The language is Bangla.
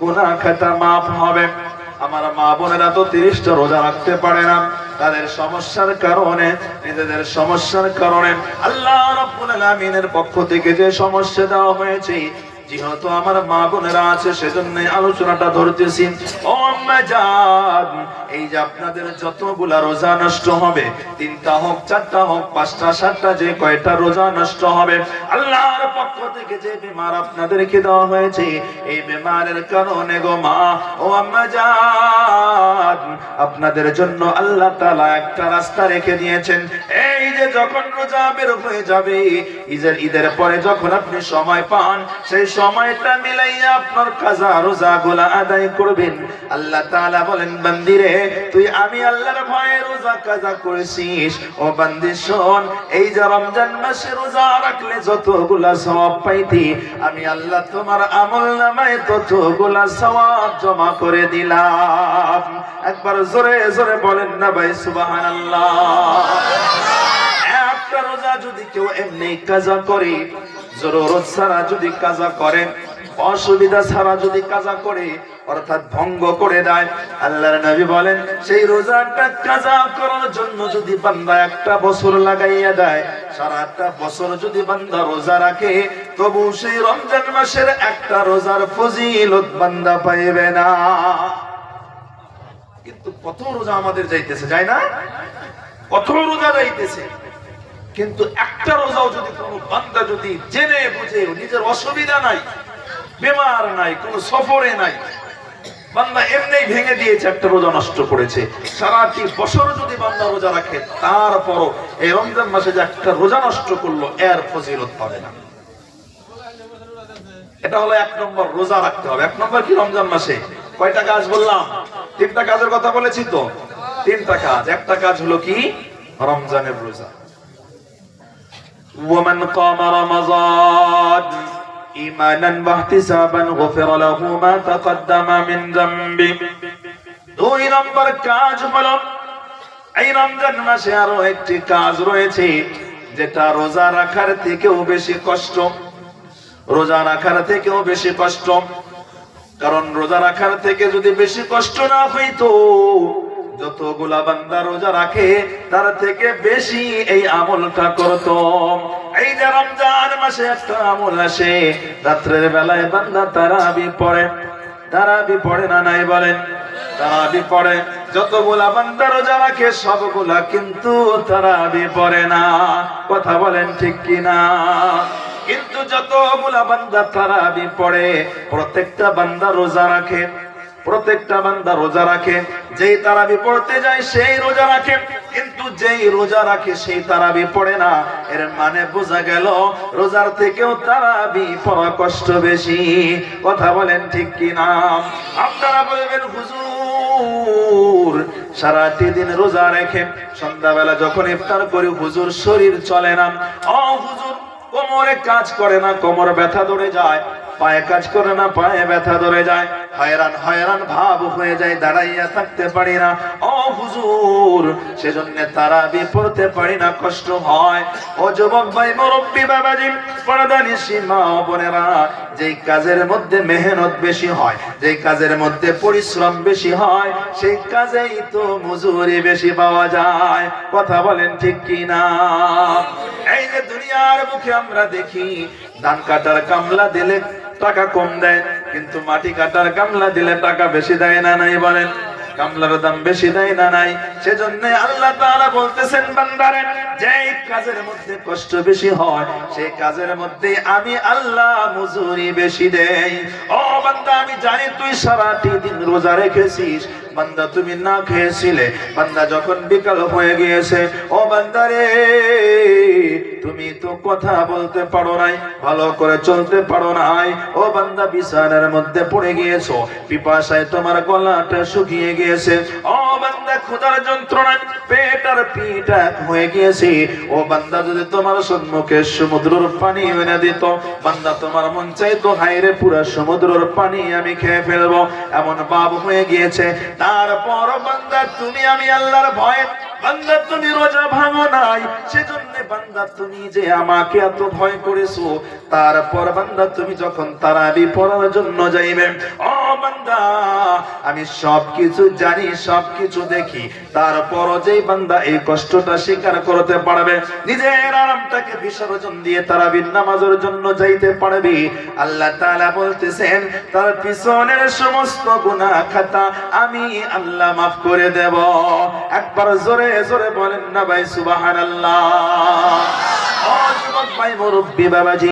গুনাহ খাতা মাফ হবে। আমার মা বোনেরা তো 30টা রোজা রাখতে পারে না, তাদের সমস্যার কারণে, নিজেদের সমস্যার কারণে আল্লাহ রাব্বুল আলামিনের পক্ষ থেকে যে সমস্যা দেওয়া হয়েছে, যেহেতু আমার মা বোনেরা আছে সেজন্য আলোচনাটা ধরতেছি। ও আম্মা জান, এই যে আপনাদের যতগুলা রোজা নষ্ট হবে, 3টা হোক, 4টা হোক, 5টা, 7টা, যে কয়টা রোজা নষ্ট হবে, আল্লাহর পক্ষ থেকে যে বিমার আপনাদেরকে দেওয়া হয়েছে, এই বিমারের কারণে গো মা ও আম্মা জান, আপনাদের জন্য আল্লাহ তাআলা একটা রাস্তা রেখে দিয়েছেন। এই যে যখন রোজা বের হয়ে যাবে, ঈদের পরে যখন আপনি সময় পান, সেই সময়টা মিলাইয়া আপনার কাজা রোজা গুলা আদায় করবেন। আল্লাহ তাআলা বলেন, বান্দি রে, তুই আমি আল্লাহর ভয়ে রোজা কাজা করেছিস, ও বান্দি শোন, এই যে রমজান মাসে রোজা রাখলে যতগুলা সওয়াব পাইতি, আমি আল্লাহ তোমার আমলনামায় ততগুলা সওয়াব জমা করে দিলাম। একবার জোরে জোরে বলেন না ভাই সুবহানাল্লাহ। একটা রোজা যদি কেউ এমনি কাজা করে, জরুরত ছাড়া যদি কাজা করে, অসুবিধা ছাড়া যদি কাজা করে, অর্থাৎ ভঙ্গ করে দেয়, আল্লাহর নবী বলেন, সেই রোজাটা কাজা করার জন্য যদি বান্দা একটা বছর লাগাইয়া দেয়, সারাটা বছর যদি বান্দা রোজা রাখে, তবু সেই রমজান মাসের একটা রোজার ফজিলত বান্দা পাইবে না। কিন্তু কত রোজা আমাদের যাইতেছে, যায় না? কত রোজা যাইতেছে, কিন্তু একটা রোজাও যদি কোনো বান্দা যদি জেনে বুঝে, নিজের অসুবিধা নাই, বেমার নাই, কোনো সফরে নাই, বান্দা এমনি ভেঙে দিয়েছে, একটা রোজা নষ্ট করেছে, সারাটি বছর যদি বান্দা রোজা রাখে, তারপরও এই রমজান মাসে যে একটা রোজা নষ্ট করলো, এর ফজিলত পাবে না। এটা হলো 1 নম্বর, রোজা রাখতে হবে। 1 নম্বর কি? রমজান মাসে কয়টা কাজ বললাম? 3টা কাজের কথা বলেছি তো, 3টা কাজ। একটা কাজ হলো কি? রমজানের রোজা। ومن قام رمضان إيمانا واحتسابا غفر له ما تقدم من ذنبه। 2 নম্বর কাজ হলো, এই রমজান মাসে আরো একটি কাজ রয়েছে, যেটা রোজা রাখার থেকেও বেশি কষ্ট। রোজা রাখার থেকেও বেশি কষ্ট, কারণ রোজা রাখার থেকে যদি বেশি কষ্ট না হইতো, যতগুলা বান্দা রোজা রাখে তার থেকে বেশি এই আমলটা করত। এই যে রমজান মাসে একটা আমল আসে, রাত্রের বেলায় বান্দা তারাবি পড়ে। তারাবি পড়ে না নাই বলেন? তারাবি পড়ে। যতগুলা বান্দা রোজা রাখে সবগুলা কিন্তু তারাবি পড়ে না। কথা বলেন ঠিক কিনা? কিন্তু যতগুলা বান্দা তারাবি পড়ে, প্রত্যেকটা বান্দা রোজা রাখে, প্রত্যেকটা বান্দা রোজা রাখে। যেই তারাবি পড়তে যায় সেই রোজা রাখে, কিন্তু যেই রোজা রাখে সেই তারাবি পড়ে না। এর মানে বোঝা গেল রোজার থেকেও তারাবি পড়া কষ্ট বেশি। কথা বলেন ঠিক কিনা? আপনারা বলবেন, হুজুর সারাটি দিন রোজা রেখে সন্ধ্যাবেলা যখন ইফতার করি, হুজুর শরীর চলে না। ও হুজুর, কোমরে কাজ করে না, কোমর ব্যথা ধরে যায়, পায়ে কাজ করে না, পায়ে ব্যথা ধরে যায়, হয়রান হয়রান ভাব হয়ে যায়, দাঁড়াইয়া থাকতে পারি না। ও হুজুর, সেজন্য তারাবি পড়তে পারি না, কষ্ট হয়। ও যুবক ভাই, মুরব্বী বাবাজি, পর্দানিশী মা ও বোনেরা, যেই কাজের মধ্যে মেহনত বেশি হয়, যেই কাজের মধ্যে পরিশ্রম বেশি হয়, সেই কাজেই তো মজুরি বেশি পাওয়া যায়। কথা বলেন ঠিক কিনা? এই যে দুনিয়ার মুখে আমরা দেখি, ধান কাটার কামলা দিলে টাকা কম দেয়, কিন্তু মাটি কাটার কামলা দিলে টাকা বেশি দেয় না নাই বলেন? কামলার দাম বেশি দেয় না নাই? সেজন্য আল্লাহ তাআলা বলতেছেন, বান্দারে, যেই কাজের মধ্যে কষ্ট বেশি হয়, সেই কাজের মধ্যে আমি আল্লাহ মজুরি বেশি দেই। ও বান্দা, আমি জানি তুই সারাটি দিন রোজা রেখেছিস, বান্দা তুমি না খেয়েছিলে, বান্দা যখন বিকাল হয়ে গিয়েছে, ও বান্দারে, তুমি তো কথা বলতে পারো নাই, ভালো করে চলতে পারো নাই। ও বান্দা, বিছানার মধ্যে পড়ে গিয়েছো, পিপাসায় তোমার গলাটা শুকিয়ে গিয়েছে। ও বান্দা, ক্ষুধার যন্ত্রণায় পেট আর পিঠ এক হয়ে গিয়েছে। ও বান্দা, যদি তোমার সম্মুখে সমুদ্রের পানি এনে দিত, বান্দা তোমার মন চাইতো, হায়রে পুরা সমুদ্রের পানি আমি খেয়ে ফেলবো, এমন ভাব হয়ে গিয়েছে। তারপর বান্দা, তুমি আমি আল্লাহর ভয়ে বান্দা তুমি রোজা ভাঙো নাই, সেজন্য বান্দা তুমি যে আমাকে এত ভয় করেছো, তারপর বান্দা তুমি যখন তারাবি পড়ার জন্য যাইবে, ও বান্দা আমি সবকিছু জানি, সবকিছু দেখি, তারপরও যে বান্দা এই কষ্টটা স্বীকার করতে পারবে, নিজের আরামটাকে বিসর্জন দিয়ে তারাবির নামাজের জন্য যাইতে পারবে, আল্লাহ তাআলা বলতেছেন তার পিছনের সমস্ত গুনাহ খাতা আমি আল্লাহ মাফ করে দেব। একবার জোরে জোরে বলেন না ভাই সুবহানাল্লাহ। ও যুবক ভাই, মুরব্বি বাবাজি,